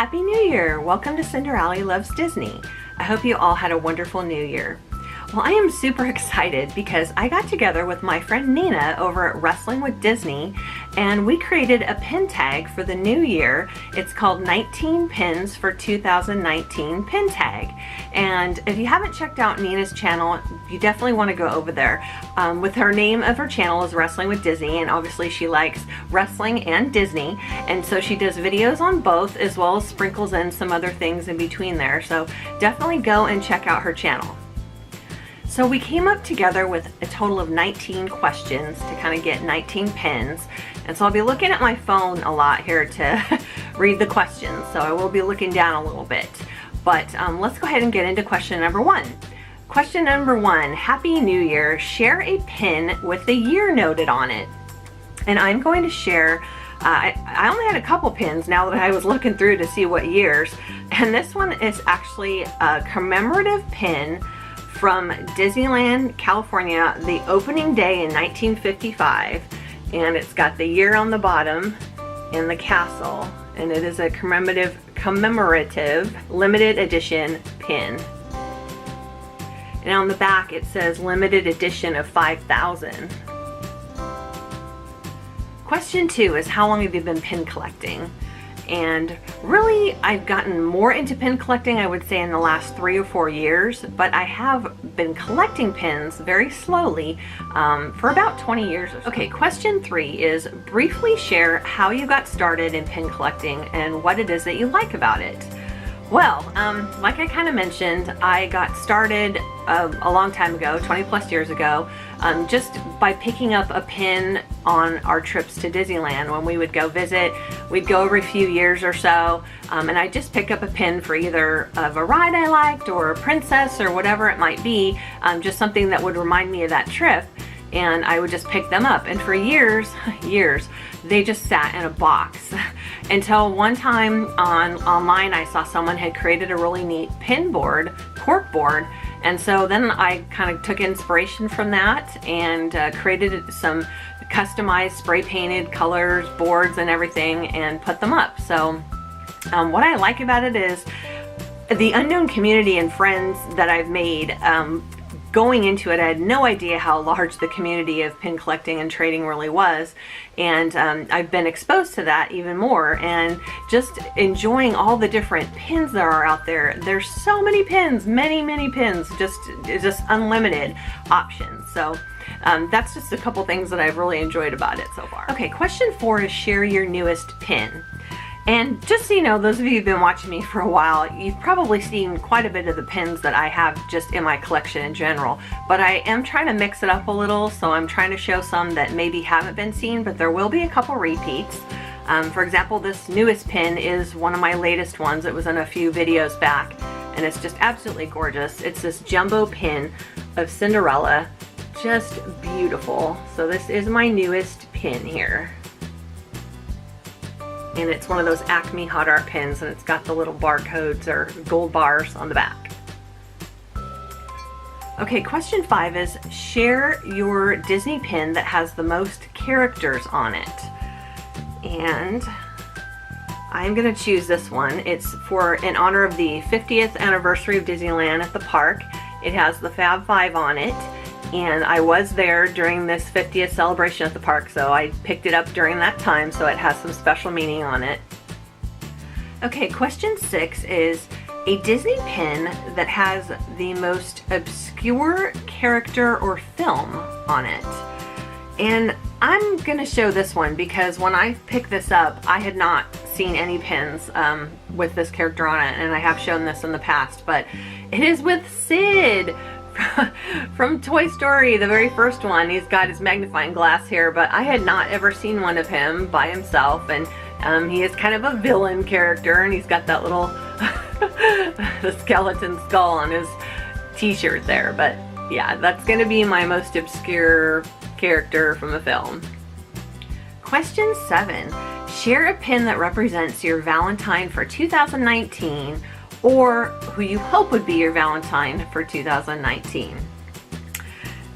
Happy New Year! Welcome to Cinder Loves Disney. I hope you all had a wonderful New Year. Well, I am super excited because I got together with my friend Nina over at Wrestling with Disney and we created a pin tag for the new year. It's called 19 Pins for 2019 Pin Tag. And if you haven't checked out Nina's channel, you definitely want to go over there. With her name of her channel is Wrestling with Disney, and obviously she likes wrestling and Disney, and so she does videos on both as well as sprinkles in some other things in between there. So definitely go and check out her channel. So we came up together with a total of 19 questions to kind of get 19 pins. And so I'll be looking at my phone a lot here to read the questions. So I will be looking down a little bit. But let's go ahead and get into question number one. Question number one, Happy New Year. Share a pin with the year noted on it. And I'm going to share, I only had a couple pins now that I was looking through to see what years. And this one is actually a commemorative pin from Disneyland, California, the opening day in 1955, and it's got the year on the bottom and the castle, and it is a commemorative limited edition pin. And on the back it says limited edition of 5,000. Question two is, how long have you been pin collecting? And really, I've gotten more into pin collecting, I would say, in the last 3 or 4 years, but I have been collecting pins very slowly for about 20 years or so. Okay, question three is, briefly share how you got started in pin collecting and what it is that you like about it. Well, like I kind of mentioned, I got started a long time ago, 20 plus years ago, just by picking up a pin on our trips to Disneyland. When we would go visit, we'd go every few years or so, and I just pick up a pin for either of a ride I liked or a princess or whatever it might be, just something that would remind me of that trip, and I would just pick them up. And for years, they just sat in a box until one time online I saw someone had created a really neat pin board, cork board, and so then I kind of took inspiration from that and created some customized spray painted colors, boards and everything, and put them up. So what I like about it is the unknown community and friends that I've made. Going into it, I had no idea how large the community of pin collecting and trading really was, and I've been exposed to that even more, and just enjoying all the different pins there are out there. There's so many pins, many pins, just unlimited options. So that's just a couple things that I've really enjoyed about it so far. Okay, question four is, share your newest pin. And just so you know, those of you who've been watching me for a while, you've probably seen quite a bit of the pins that I have just in my collection in general. But I am trying to mix it up a little, so I'm trying to show some that maybe haven't been seen, but there will be a couple repeats. For example, this newest pin is one of my latest ones. It was in a few videos back, and it's just absolutely gorgeous. It's this jumbo pin of Cinderella, just beautiful. So this is my newest pin here. And it's one of those Acme Hot Art pins, and it's got the little barcodes or gold bars on the back. Okay, question five is, share your Disney pin that has the most characters on it. And I'm gonna choose this one. It's in honor of the 50th anniversary of Disneyland at the park. It has the Fab Five on it. And I was there during this 50th celebration at the park, so I picked it up during that time, so it has some special meaning on it. Okay, question six is a Disney pin that has the most obscure character or film on it. And I'm gonna show this one because when I picked this up, I had not seen any pins with this character on it, and I have shown this in the past, but it is with Sid from Toy Story, the very first one. He's got his magnifying glass here, but I had not ever seen one of him by himself, and he is kind of a villain character, and he's got that little the skeleton skull on his t-shirt there. But yeah, that's gonna be my most obscure character from the film. Question seven, share a pin that represents your Valentine for 2019 or who you hope would be your Valentine for 2019.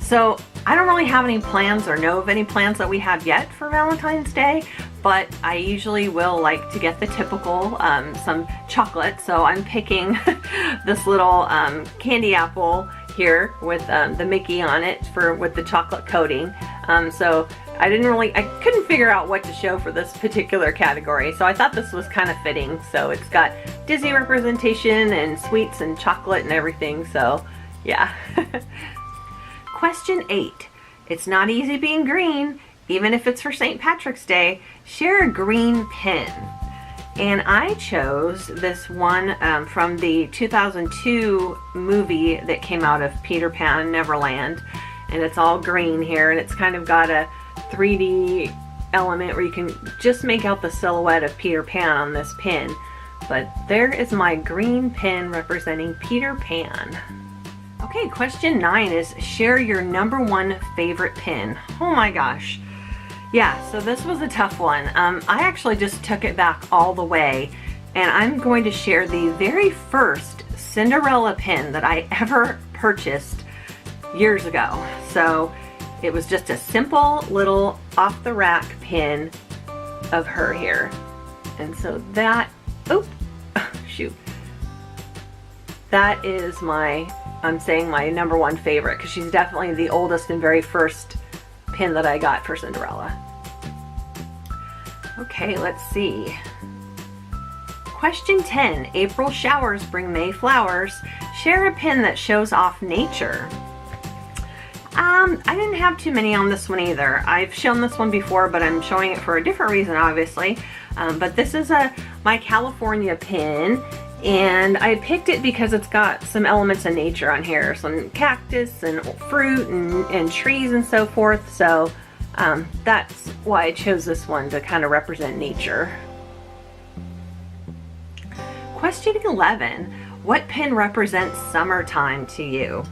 So I don't really have any plans or know of any plans that we have yet for Valentine's Day, but I usually will like to get the typical, some chocolate. So I'm picking this little candy apple here with the Mickey on it with the chocolate coating. So I couldn't figure out what to show for this particular category, so I thought this was kind of fitting. So it's got Disney representation and sweets and chocolate and everything, so yeah. Question 8. It's not easy being green, even if it's for St. Patrick's Day. Share a green pin. And I chose this one from the 2002 movie that came out of Peter Pan Neverland. And it's all green here, and it's kind of got a 3D element where you can just make out the silhouette of Peter Pan on this pin. But there is my green pin representing Peter Pan. Okay, question 9 is share your #1 favorite pin. Oh my gosh. Yeah, so this was a tough one. I actually just took it back all the way, and I'm going to share the very first Cinderella pin that I ever purchased years ago. So it was just a simple little off-the-rack pin of her here. And so that, oh, shoot. That is I'm saying my #1 favorite, because she's definitely the oldest and very first pin that I got for Cinderella. Okay, let's see. Question 10, April showers bring May flowers. Share a pin that shows off nature. I didn't have too many on this one either. I've shown this one before, but I'm showing it for a different reason, obviously. But this is my California pin, and I picked it because it's got some elements of nature on here, some cactus and fruit and trees and so forth. So that's why I chose this one, to kind of represent nature. Question 11, what pin represents summertime to you?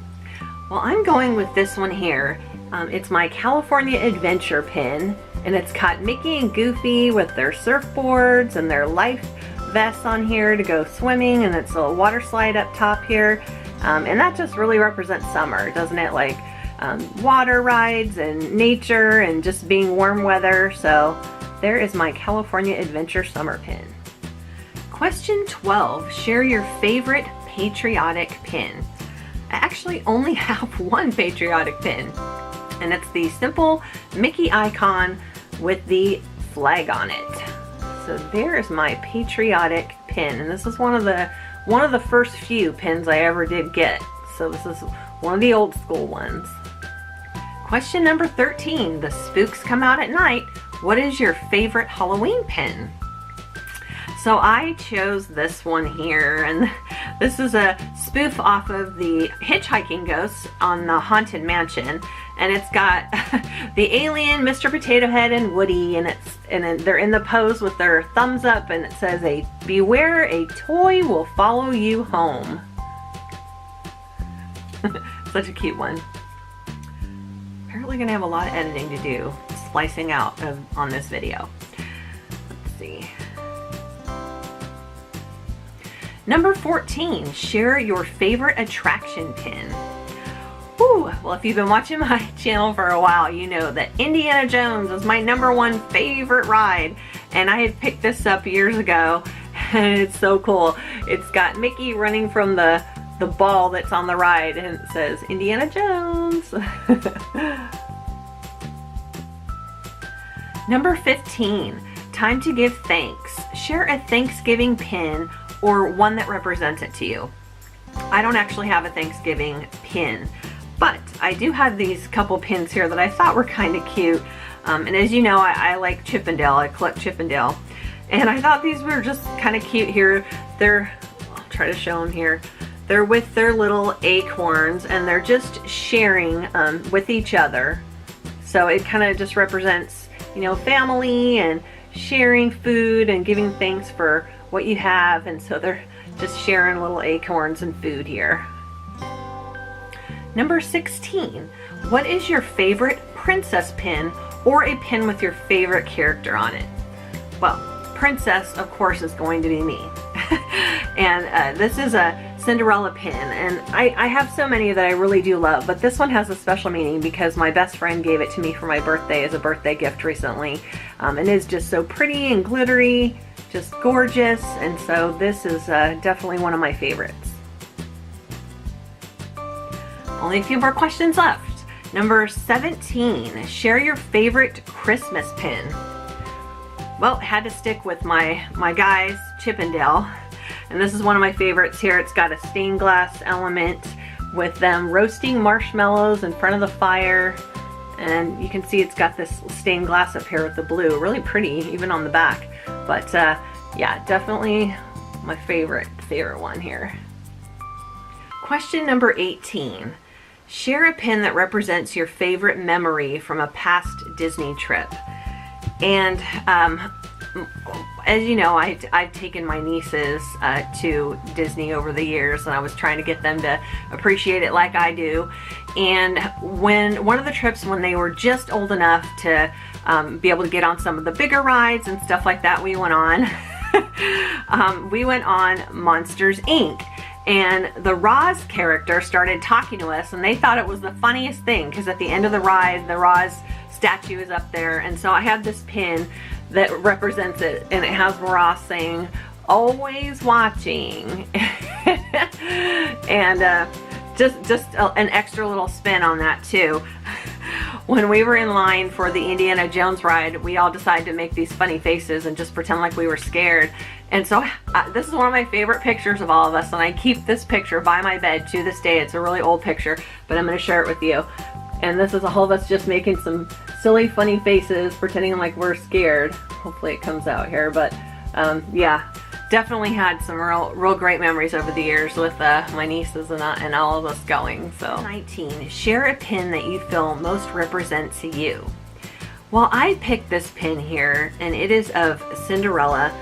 Well, I'm going with this one here. It's my California Adventure pin, and it's got Mickey and Goofy with their surfboards and their life vests on here to go swimming, and it's a water slide up top here. And that just really represents summer, doesn't it? Like water rides and nature and just being warm weather. So there is my California Adventure summer pin. Question 12, share your favorite patriotic pin. I actually only have one patriotic pin, and it's the simple Mickey icon with the flag on it. So there is my patriotic pin, and this is one of the first few pins I ever did get. So this is one of the old school ones. Question number 13, the spooks come out at night. What is your favorite Halloween pin? So I chose this one here, and this is a spoof off of the Hitchhiking Ghosts on the Haunted Mansion, and it's got the alien, Mr. Potato Head, and Woody, and they're in the pose with their thumbs up, and it says, "Beware, a toy will follow you home." Such a cute one. Apparently gonna have a lot of editing to do, splicing out on this video. Let's see. Number 14, share your favorite attraction pin. Whew, well, if you've been watching my channel for a while, you know that Indiana Jones is my #1 favorite ride, and I had picked this up years ago, and it's so cool. It's got Mickey running from the ball that's on the ride, and it says Indiana Jones. Number 15, time to give thanks. Share a Thanksgiving pin or one that represents it to you. I don't actually have a Thanksgiving pin, but I do have these couple pins here that I thought were kind of cute. And as you know, I like Chippendale. I collect Chippendale. And I thought these were just kind of cute here. I'll try to show them here. They're with their little acorns, and they're just sharing with each other. So it kind of just represents, you know, family and sharing food and giving thanks for what you have, and so they're just sharing little acorns and food here. Number 16, what is your favorite princess pin or a pin with your favorite character on it? Well, princess, of course, is going to be me. And this is a Cinderella pin, and I have so many that I really do love, but this one has a special meaning because my best friend gave it to me for my birthday as a birthday gift recently, and it is just so pretty and glittery, just gorgeous, and so this is definitely one of my favorites. Only a few more questions left. Number 17, share your favorite Christmas pin. Well, had to stick with my guys, Chippendale. And this is one of my favorites here. It's got a stained glass element with them roasting marshmallows in front of the fire. And you can see it's got this stained glass up here with the blue. Really pretty, even on the back. But yeah, definitely my favorite one here. Question number 18. Share a pin that represents your favorite memory from a past Disney trip. And as you know, I've taken my nieces to Disney over the years, and I was trying to get them to appreciate it like I do. And when one of the trips, when they were just old enough to be able to get on some of the bigger rides and stuff like that, we went on Monsters Inc. And the Roz character started talking to us, and they thought it was the funniest thing because at the end of the ride, the Roz statue is up there. And so I have this pin that represents it, and it has Roz saying, "Always watching." And just an extra little spin on that too. When we were in line for the Indiana Jones ride, we all decided to make these funny faces and just pretend like we were scared. And so this is one of my favorite pictures of all of us, and I keep this picture by my bed to this day. It's a really old picture, but I'm going to share it with you. And this is all of us just making some silly, funny faces, pretending like we're scared. Hopefully it comes out here, but yeah, definitely had some real great memories over the years with my nieces and all of us going. So 19, share a pin that you feel most represents you. Well, I picked this pin here, and it is of Cinderella,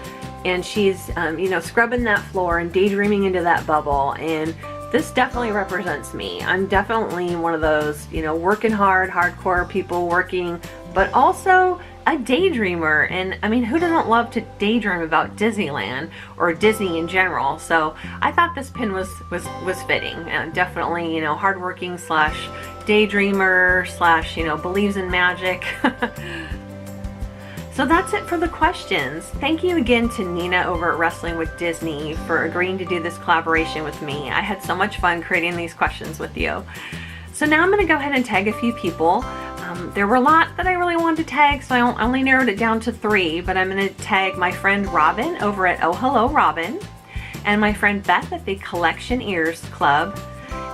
and she's you know, scrubbing that floor and daydreaming into that bubble, and this definitely represents me. I'm definitely one of those, you know, working hard, hardcore people working, but also a daydreamer. And I mean, who doesn't love to daydream about Disneyland or Disney in general? So I thought this pin was fitting. Definitely, you know, hardworking slash daydreamer slash, you know, believes in magic. So that's it for the questions. Thank you again to Nina over at Wrestling with Disney for agreeing to do this collaboration with me. I had so much fun creating these questions with you. So now I'm going to go ahead and tag a few people. There were a lot that I really wanted to tag, so I only narrowed it down to 3, but I'm going to tag my friend Robin over at Oh Hello Robin, and my friend Beth at the Collection Ears Club,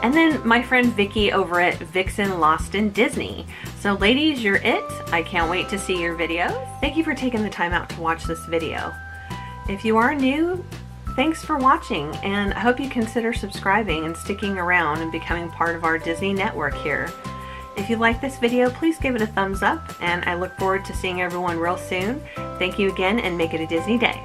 and then my friend Vicky over at Vixen Lost in Disney. So ladies, you're it. I can't wait to see your videos. Thank you for taking the time out to watch this video. If you are new, thanks for watching, and I hope you consider subscribing and sticking around and becoming part of our Disney network here. If you like this video, please give it a thumbs up, and I look forward to seeing everyone real soon. Thank you again, and make it a Disney day.